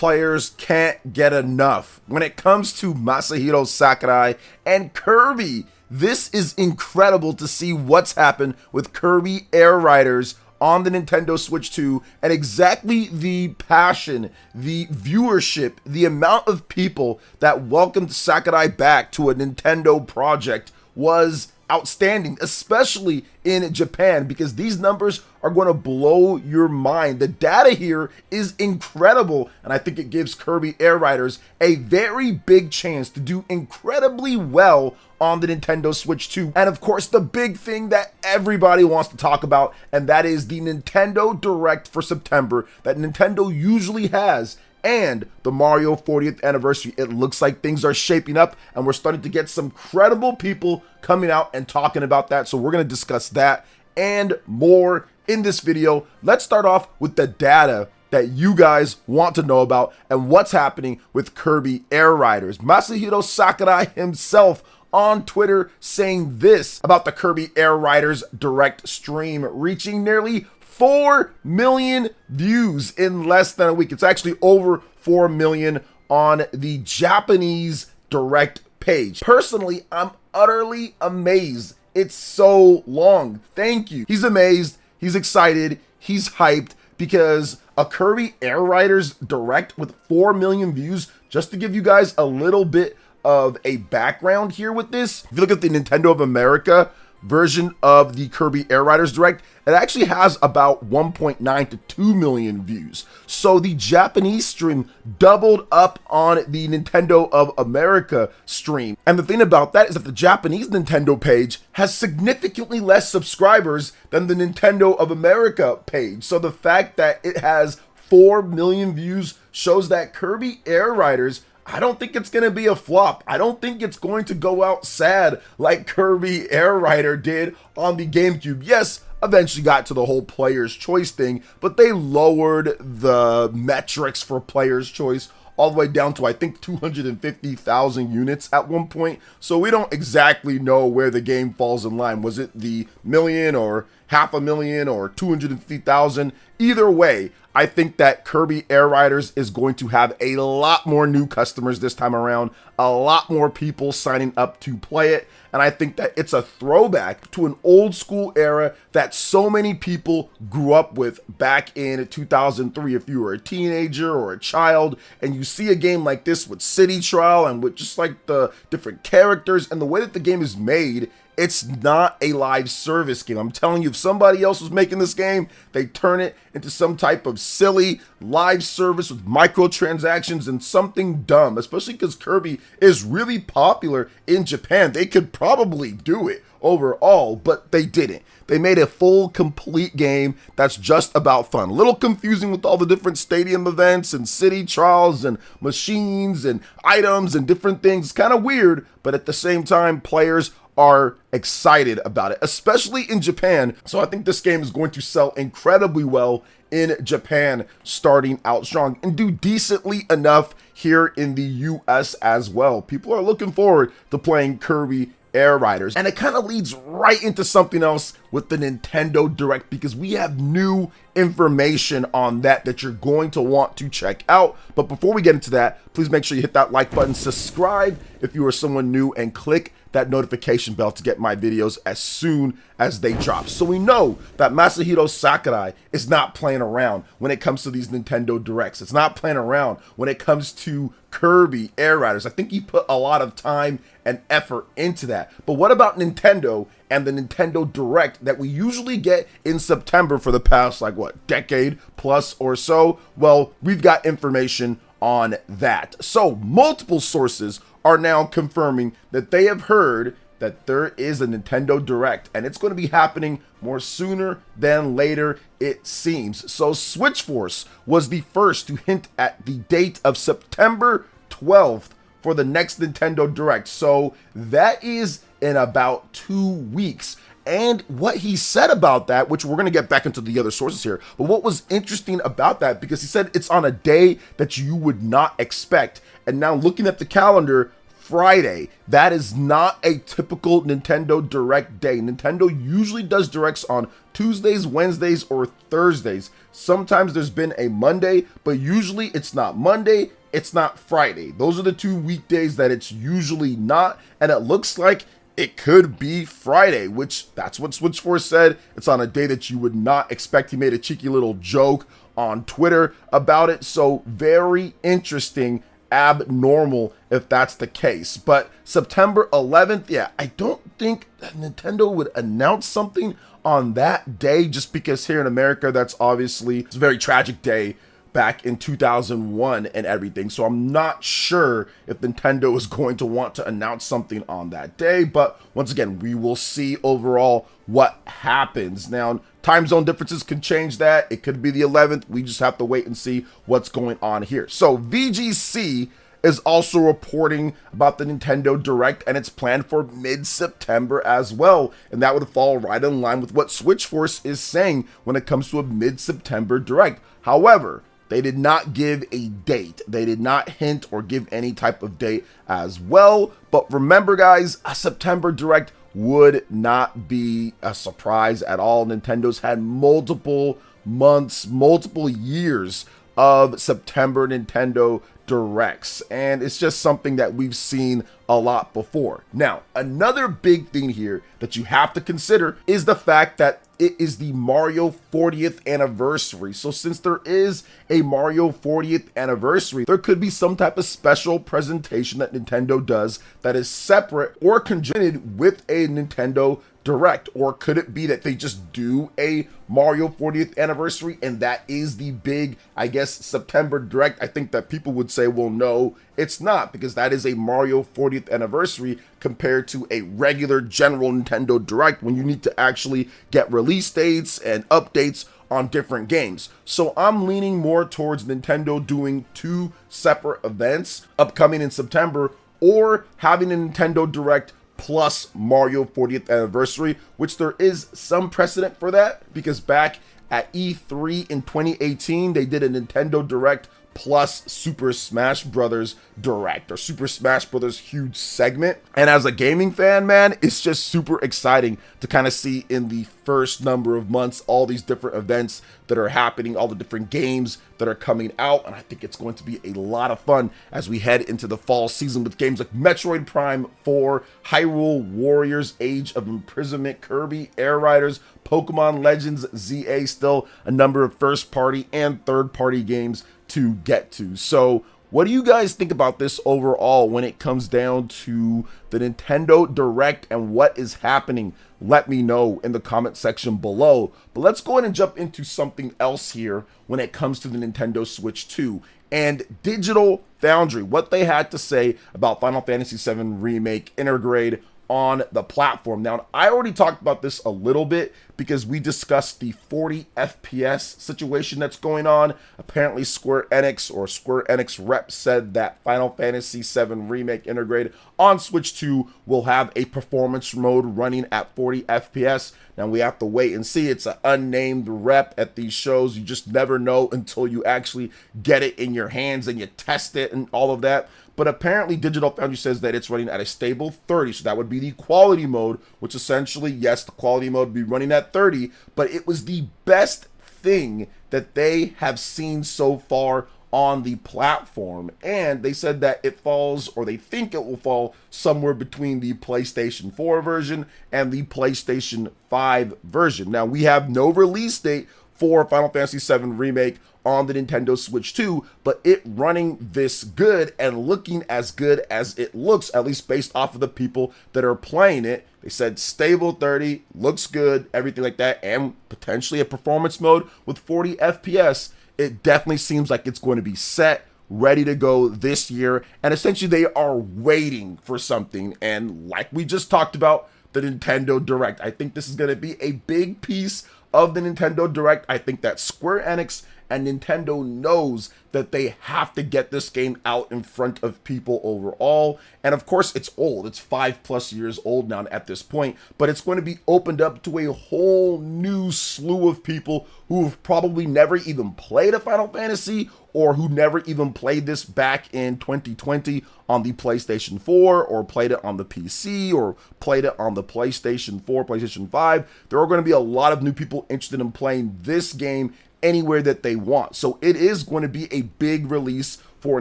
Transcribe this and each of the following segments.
players can't get enough when it comes to Masahiro Sakurai and Kirby. This is incredible to see what's happened with Kirby Air Riders on the Nintendo Switch 2, and exactly the passion, the viewership, the amount of people that welcomed Sakurai back to a Nintendo project was outstanding, especially in Japan, because these numbers are going to blow your mind. The data here is incredible, and I think it gives Kirby Air Riders a very big chance to do incredibly well on the Nintendo Switch 2. And of course, the big thing that everybody wants to talk about, and that is the Nintendo Direct for September that Nintendo usually has, and the Mario 40th anniversary. It looks like things are shaping up, and we're starting to get some credible people coming out and talking about that. So we're going to discuss that and more in this video. Let's start off with the data that you guys want to know about and what's happening with Kirby Air Riders. Masahiro Sakurai himself on Twitter saying this about the Kirby Air Riders Direct stream, reaching nearly 4 million views in less than a week. It's actually over 4 million on the Japanese Direct page. Personally, I'm utterly amazed. It's so long. Thank you. He's amazed. He's excited. He's hyped because a Kirby Air Riders Direct with 4 million views, just to give you guys a little bit of a background here with this. If you look at the Nintendo of America version of the Kirby Air Riders Direct, it actually has about 1.9 to 2 million views. So the Japanese stream doubled up on the Nintendo of America stream. And the thing about that is that the Japanese Nintendo page has significantly less subscribers than the Nintendo of America page. So the fact that it has 4 million views shows that Kirby Air Riders, I don't think it's going to be a flop. I don't think it's going to go out sad like Kirby Air Rider did on the GameCube. Yes, eventually got to the whole player's choice thing, but they lowered the metrics for player's choice all the way down to, I think, 250,000 units at one point. So we don't exactly know where the game falls in line. Was it the million or 500,000 or 250,000? Either way, I think that Kirby Air Riders is going to have a lot more new customers this time around, a lot more people signing up to play it, and I think that it's a throwback to an old school era that so many people grew up with back in 2003. If you were a teenager or a child and you see a game like this with City Trial and with just like the different characters and the way that the game is made, it's not a live service game. I'm telling you, if somebody else was making this game, they turn it into some type of silly live service with microtransactions and something dumb, especially because Kirby is really popular in Japan. They could probably do it overall, but they didn't. They made a full, complete game that's just about fun. A little confusing with all the different stadium events and city trials and machines and items and different things. It's kind of weird, but at the same time, players are excited about it, especially in Japan. So I think this game is going to sell incredibly well in Japan starting out strong and do decently enough here in the US as well. People are looking forward to playing Kirby Air Riders. And it kind of leads right into something else with the Nintendo Direct, because we have new information on that you're going to want to check out. But before we get into that, please make sure you hit that like button, subscribe if you are someone new, and click that notification bell to get my videos as soon as they drop. So we know that Masahiro Sakurai is not playing around when it comes to these Nintendo Directs. It's not playing around when it comes to Kirby Air Riders. I think he put a lot of time and effort into that. But what about Nintendo and the Nintendo Direct that we usually get in September for the past, like, what, decade plus or so? Well, we've got information on that. So multiple sources are now confirming that they have heard that there is a Nintendo Direct, and it's going to be happening more sooner than later, it seems. So Switchforce was the first to hint at the date of September 12th for the next Nintendo Direct. So that is in about 2 weeks. And what he said about that, which we're going to get back into the other sources here, but what was interesting about that, because he said it's on a day that you would not expect. And now looking at the calendar Friday. That is not a typical Nintendo Direct day. Nintendo usually does Directs on Tuesdays, Wednesdays, or Thursdays. Sometimes there's been a Monday, but usually it's not Monday, it's not Friday. Those are the two weekdays that it's usually not, and it looks like it could be Friday, which that's what Switch4 said. It's on a day that you would not expect. He made a cheeky little joke on Twitter about it, so very interesting, abnormal if that's the case. But September 11th, yeah, I don't think that Nintendo would announce something on that day, just because here in America, that's obviously, it's a very tragic day back in 2001 and everything. So I'm not sure if Nintendo is going to want to announce something on that day, but once again, we will see overall what happens. Now, time zone differences can change that. It could be the 11th. We just have to wait and see what's going on here. So VGC is also reporting about the Nintendo Direct, and it's planned for mid-September as well. And that would fall right in line with what Switchforce is saying when it comes to a mid-September Direct. However, they did not give a date. They did not hint or give any type of date as well. But remember, guys, a September Direct would not be a surprise at all. Nintendo's had multiple months, multiple years of September Nintendo Directs, and it's just something that we've seen a lot before. Now, another big thing here that you have to consider is the fact that it is the Mario 40th anniversary. So since there is a Mario 40th anniversary, there could be some type of special presentation that Nintendo does that is separate or conjoined with a Nintendo Direct. Or could it be that they just do a Mario 40th anniversary and that is the big, I guess, September Direct? I think that people would say, well, no, it's not, because that is a Mario 40th anniversary compared to a regular general Nintendo Direct when you need to actually get release dates and updates on different games. So I'm leaning more towards Nintendo doing two separate events upcoming in September, or having a Nintendo Direct plus Mario 40th anniversary, which there is some precedent for that, because back at E3 in 2018, they did a Nintendo Direct plus Super Smash Brothers Direct, or Super Smash Brothers huge segment. And as a gaming fan, man, it's just super exciting to kind of see in the first number of months all these different events that are happening, all the different games that are coming out. And I think it's going to be a lot of fun as we head into the fall season with games like Metroid Prime 4, Hyrule Warriors Age of Imprisonment, Kirby Air Riders, Pokemon Legends ZA, still a number of first party and third party games to get to. So what do you guys think about this overall when it comes down to the Nintendo Direct and what is happening? Let me know in the comment section below. But let's go ahead and jump into something else here when it comes to the Nintendo Switch 2 and Digital Foundry, what they had to say about Final Fantasy VII Remake Intergrade on the platform. Now, I already talked about this a little bit because we discussed the 40 FPS situation that's going on. Apparently Square Enix rep said that Final Fantasy VII Remake Intergrade on Switch 2 will have a performance mode running at 40 FPS. Now we have to wait and see. It's an unnamed rep at these shows. You just never know until you actually get it in your hands and you test it and all of that. But apparently Digital Foundry says that it's running at a stable 30, so that would be the quality mode, which essentially, yes, the quality mode would be running at 30, but it was the best thing that they have seen so far on the platform. And they said that it falls, or they think it will fall, somewhere between the PlayStation 4 version and the PlayStation 5 version. Now, we have no release date for Final Fantasy VII Remake on the Nintendo Switch 2, but it running this good and looking as good as it looks, at least based off of the people that are playing it. They said stable 30, looks good, everything like that, and potentially a performance mode with 40 FPS. It definitely seems like it's going to be set, ready to go this year, and essentially they are waiting for something. And like we just talked about, the Nintendo Direct, I think this is going to be a big piece of the Nintendo Direct. I think that Square Enix and Nintendo knows that they have to get this game out in front of people overall. And of course, it's old. It's 5+ years old now at this point, but it's going to be opened up to a whole new slew of people who have probably never even played a Final Fantasy, or who never even played this back in 2020 on the PlayStation 4, or played it on the PC, or played it on the PlayStation 4, PlayStation 5. There are going to be a lot of new people interested in playing this game anywhere that they want. So it is going to be a big release for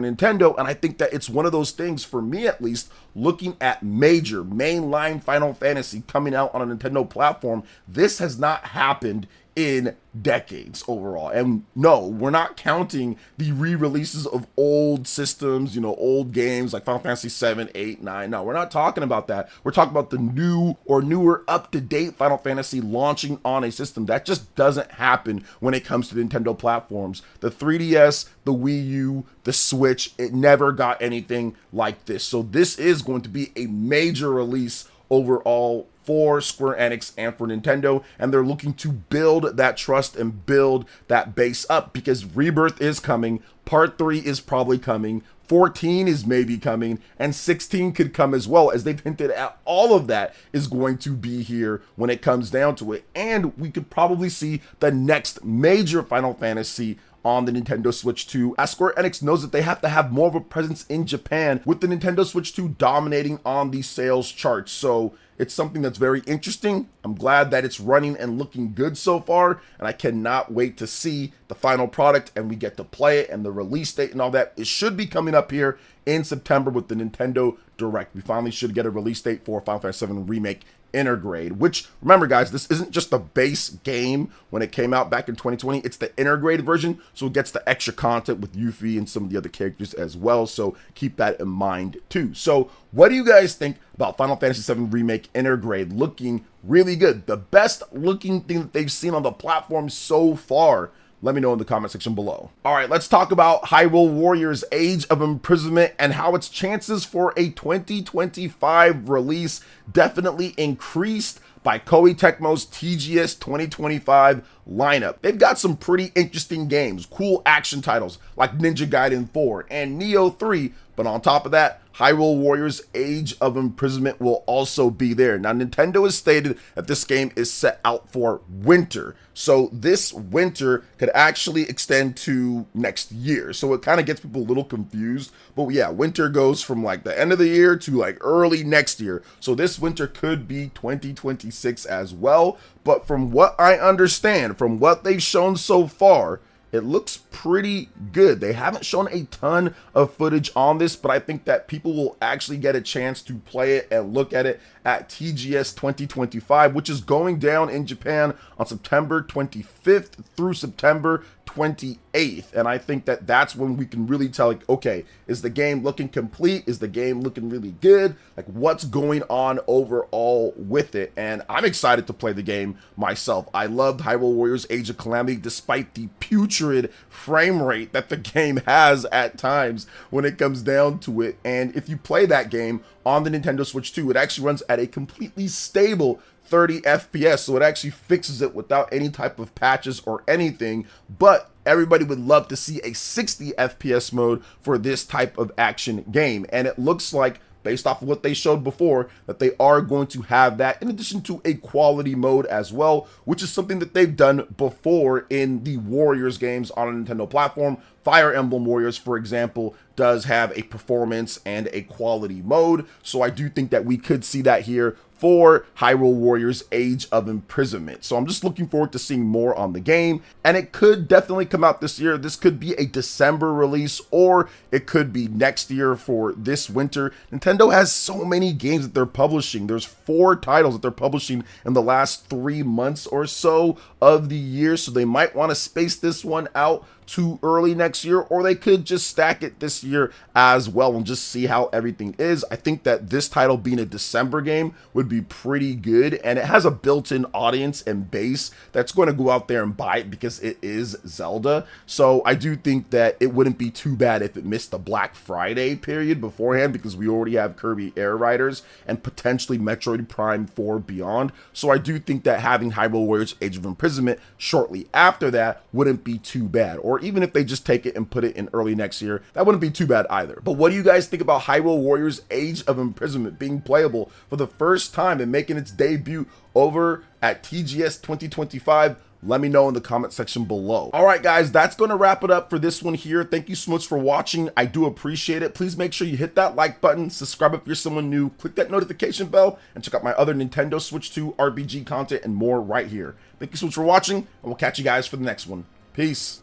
Nintendo, and I think that it's one of those things, for me at least, looking at major mainline Final Fantasy coming out on a Nintendo platform, this has not happened in decades overall. And no, we're not counting the re-releases of old systems, old games like Final Fantasy 7, 8, 9. No, we're not talking about that. We're talking about the new or newer up-to-date Final Fantasy launching on a system. That just doesn't happen when it comes to Nintendo platforms. The 3DS, the Wii U, the Switch, it never got anything like this. So this is going to be a major release overall for Square Enix and for Nintendo, and they're looking to build that trust and build that base up, because Rebirth is coming, Part 3 is probably coming, 14 is maybe coming, and 16 could come as well, as they've hinted at. All of that is going to be here when it comes down to it, and we could probably see the next major Final Fantasy on the Nintendo Switch 2, as Square Enix knows that they have to have more of a presence in Japan, with the Nintendo Switch 2 dominating on the sales charts. So it's something that's very interesting. I'm glad that it's running and looking good so far, and I cannot wait to see the final product and we get to play it, and the release date and all that. It should be coming up here in September with the Nintendo Direct. We finally should get a release date for Final Fantasy VII Remake Intergrade, which, remember guys, this isn't just the base game when it came out back in 2020, it's the Intergrade version, so it gets the extra content with Yuffie and some of the other characters as well, so keep that in mind too. So what do you guys think about Final Fantasy VII Remake Intergrade? Looking really good, the best looking thing that they've seen on the platform so far. Let me know in the comment section below. All right, let's talk about Hyrule Warriors Age of Imprisonment and how its chances for a 2025 release definitely increased by Koei Tecmo's TGS 2025 lineup. They've got some pretty interesting games, cool action titles like Ninja Gaiden 4 and Nioh 3, but on top of that, Hyrule Warriors Age of Imprisonment will also be there. Now, Nintendo has stated that this game is set out for winter, so this winter could actually extend to next year, so it kind of gets people a little confused. But yeah, winter goes from like the end of the year to like early next year, so this winter could be 2026 as well. But from what I understand, from what they've shown so far, it looks pretty good. They haven't shown a ton of footage on this, but I think that people will actually get a chance to play it and look at it at TGS 2025, which is going down in Japan on September 25th through September 28th. And I think that that's when we can really tell, like, okay, is the game looking complete? Is the game looking really good? Like, what's going on overall with it? And I'm excited to play the game myself. I loved Hyrule Warriors Age of Calamity, despite the putrid frame rate that the game has at times when it comes down to it. And if you play that game on the Nintendo Switch 2, it actually runs at a completely stable 30 FPS, so it actually fixes it without any type of patches or anything. But everybody would love to see a 60 FPS mode for this type of action game, and it looks like, based off of what they showed before, that they are going to have that, in addition to a quality mode as well, which is something that they've done before in the Warriors games on a Nintendo platform. Fire Emblem Warriors, for example, does have a performance and a quality mode, so I do think that we could see that here for Hyrule Warriors Age of Imprisonment. So I'm just looking forward to seeing more on the game, and it could definitely come out this year. This could be a December release, or it could be next year for this winter. Nintendo has so many games that they're publishing. There's 4 titles that they're publishing in the last 3 months or so of the year, so they might want to space this one out to early next year, or they could just stack it this year as well and just see how everything is. I think that this title being a December game would be pretty good, and it has a built-in audience and base that's going to go out there and buy it because it is Zelda. So I do think that it wouldn't be too bad if it missed the Black Friday period beforehand, because we already have Kirby Air Riders and potentially Metroid Prime 4 Beyond. So I do think that having Hyrule Warriors Age of Imprisonment shortly after that wouldn't be too bad, or even if they just take it and put it in early next year, that wouldn't be too bad either. But what do you guys think about Hyrule Warriors Age of Imprisonment being playable for the first time and making its debut over at TGS 2025? Let me know in the comment section below. All right, guys, that's going to wrap it up for this one here. Thank you so much for watching. I do appreciate it. Please make sure you hit that like button, subscribe if you're someone new, click that notification bell, and check out my other Nintendo Switch 2 RPG content and more right here. Thank you so much for watching, and we'll catch you guys for the next one. Peace.